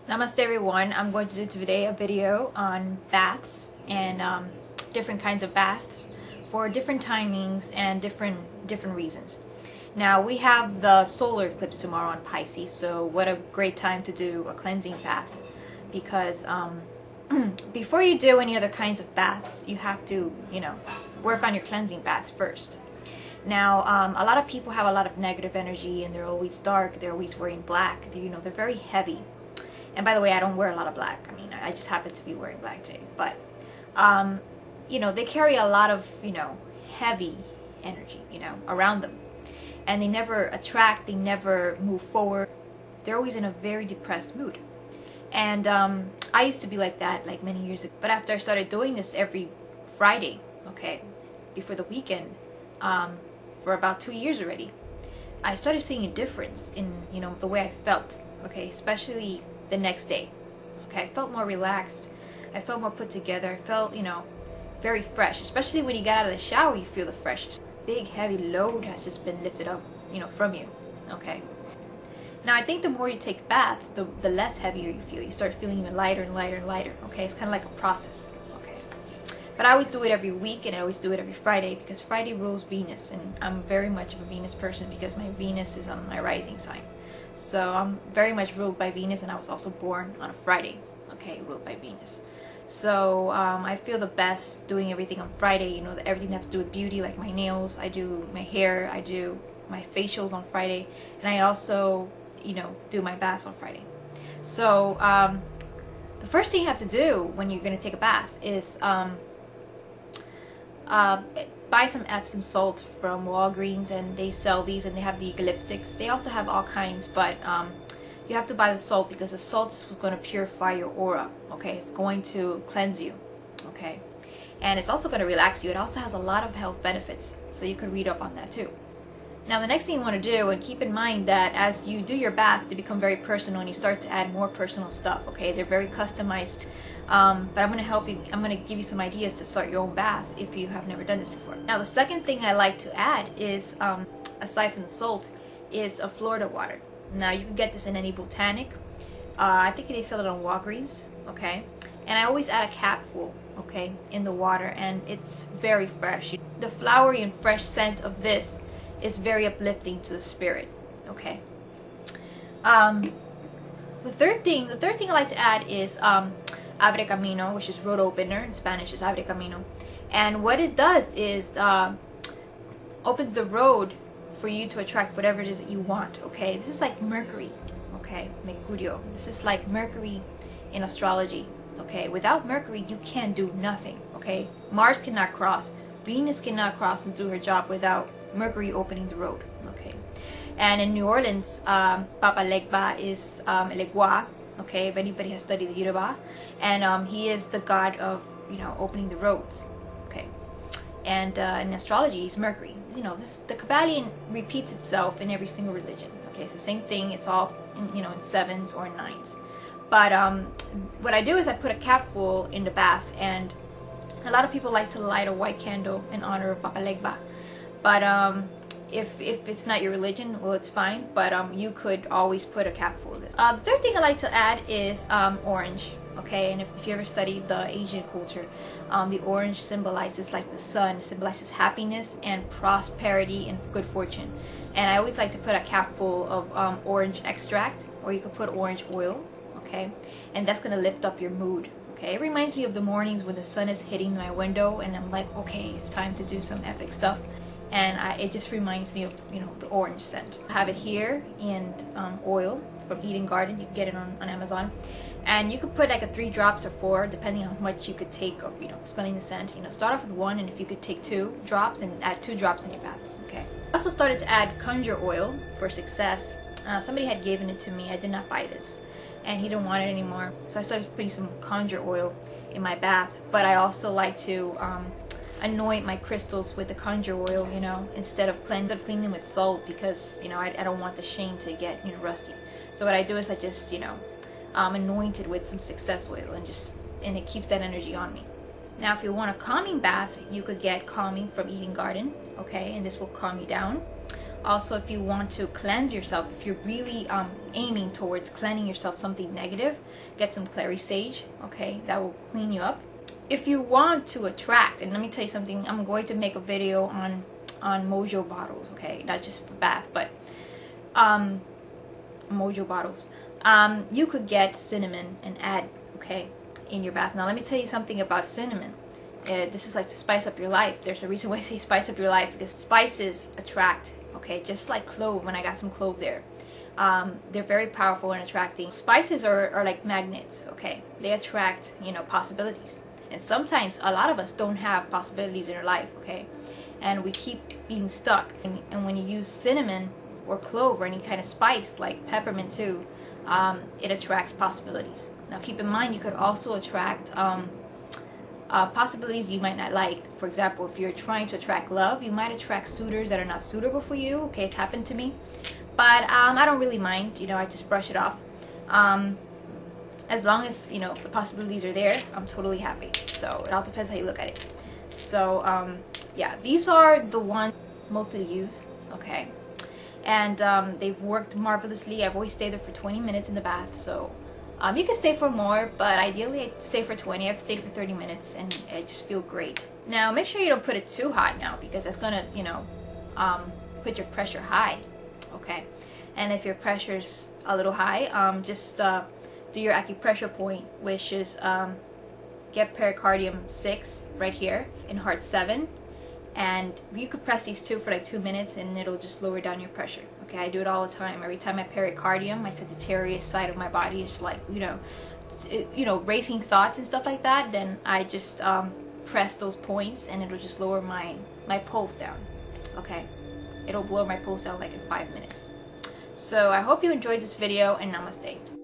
Namaste everyone. I'm going to do today a video on baths and different kinds of baths for different timings and different reasons. Now we have the solar eclipse tomorrow on Pisces, so what a great time to do a cleansing bath, because before you do any other kinds of baths, you have to, work on your cleansing baths first. Now, a lot of people have a lot of negative energy and they're always dark, they're always wearing black, they're very heavy. And by the way, I don't wear a lot of black. I mean, I just happen to be wearing black today. But, they carry a lot of, heavy energy, around them. And they never attract, they never move forward. They're always in a very depressed mood. And I used to be like that, like many years ago. But after I started doing this every Friday, before the weekend, for about 2 years already, I started seeing a difference in, the way I felt, especially the next day. I felt more relaxed, I felt more put together, I felt, very fresh, especially when you get out of the shower. You feel the freshness. Big heavy load has just been lifted up, from you. Now I think the more you take baths, the less heavier you feel. You start feeling even lighter and lighter and lighter. It's kind of like a process. But I always do it every week, and I always do it every Friday, because Friday rules Venus, and I'm very much of a Venus person because my Venus is on my rising sign. So I'm very much ruled by Venus, and I was also born on a Friday, ruled by Venus. So I feel the best doing everything on Friday, everything that has to do with beauty, like my nails, I do my hair, I do my facials on Friday, and I also, do my baths on Friday. So the first thing you have to do when you're going to take a bath is buy some Epsom salt from Walgreens, and they sell these, and they have the eucalyptics. They also have all kinds, but you have to buy the salt because the salt is going to purify your aura. It's going to cleanse you. And it's also going to relax you. It also has a lot of health benefits, so you can read up on that too. Now the next thing you want to do, and keep in mind that as you do your bath, they become very personal, and you start to add more personal stuff. They're very customized. But I'm going to help you. I'm going to give you some ideas to start your own bath if you have never done this before. Now the second thing I like to add is, aside from the salt, is a Florida water. Now you can get this in any botanic. I think they sell it on Walgreens. And I always add a capful, in the water, and it's very fresh. The flowery and fresh scent of this is very uplifting to the spirit. The third thing I like to add is Abre Camino, which is road opener. In Spanish is Abre Camino. And what it does is opens the road for you to attract whatever it is that you want. This is like Mercury. Mercurio. This is like Mercury in astrology. Without Mercury, you can do nothing. Mars cannot cross. Venus cannot cross and do her job without Mercury opening the road. And in New Orleans, Papa Legba is Legua. If anybody has studied the Yoruba, and he is the god of opening the roads. And in astrology, he's Mercury. The Kabbalion repeats itself in every single religion. It's the same thing. It's all in sevens or nines. But what I do is I put a capful in the bath, and a lot of people like to light a white candle in honor of Papa Legba. But if it's not your religion, well, it's fine, but you could always put a capful of this. The third thing I like to add is orange. And if you ever study the Asian culture, the orange symbolizes like the sun, symbolizes happiness and prosperity and good fortune. And I always like to put a capful of orange extract, or you could put orange oil. And that's going to lift up your mood. It reminds me of the mornings when the sun is hitting my window, and I'm like, it's time to do some epic stuff. And it just reminds me of the orange scent. I have it here in oil from Eden Garden. You can get it on Amazon, and you could put like 3 drops or 4, depending on how much you could take of smelling the scent. Start off with 1, and if you could take 2 drops, and add 2 drops in your bath. I also started to add conjure oil for success. Somebody had given it to me. I did not buy this, and he didn't want it anymore, so I started putting some conjure oil in my bath. But I also like to anoint my crystals with the conjure oil, instead of cleaning them with salt, because I don't want the sheen to get rusty. So what I do is I just anoint it with some success oil, and it keeps that energy on me. Now if you want a calming bath, you could get calming from Eden Garden, and this will calm you down. Also, if you want to cleanse yourself, if you're really aiming towards cleansing yourself something negative, get some clary sage, okay? That will clean you up. If you want to attract, and let me tell you something, I'm going to make a video on mojo bottles, okay? Not just for bath, but mojo bottles. You could get cinnamon and add, okay, in your bath. Now let me tell you something about cinnamon. This is like to spice up your life. There's a reason why I say spice up your life, because spices attract, okay? Just like clove, when I got some clove there. They're very powerful in attracting. Spices are like magnets, okay? They attract, you know, possibilities. And sometimes a lot of us don't have possibilities in our life, okay? And we keep being stuck. And when you use cinnamon or clove or any kind of spice like peppermint too, it attracts possibilities. Now keep in mind, you could also attract possibilities you might not like. For example, if you're trying to attract love, you might attract suitors that are not suitable for you. Okay, it's happened to me, but I don't really mind. You know, I just brush it off. As long as, you know, the possibilities are there, I'm totally happy. So it all depends how you look at it. So yeah, these are the ones mostly used, okay? And they've worked marvelously. I've always stayed there for 20 minutes in the bath, so you can stay for more, but ideally I stay for 20. I've stayed for 30 minutes and I just feel great. Now make sure you don't put it too hot now, because that's gonna, you know, put your pressure high, okay? And if your pressure's a little high, just do your acupressure point, which is get pericardium 6 right here in heart 7, and you could press these two for like 2 minutes and it'll just lower down your pressure. Okay, I do it all the time. Every time my pericardium, my Sagittarius side of my body is like, you know, racing thoughts and stuff like that, then I just press those points and it'll just lower my pulse down. Okay, it'll lower my pulse down like in 5 minutes. So I hope you enjoyed this video, and namaste.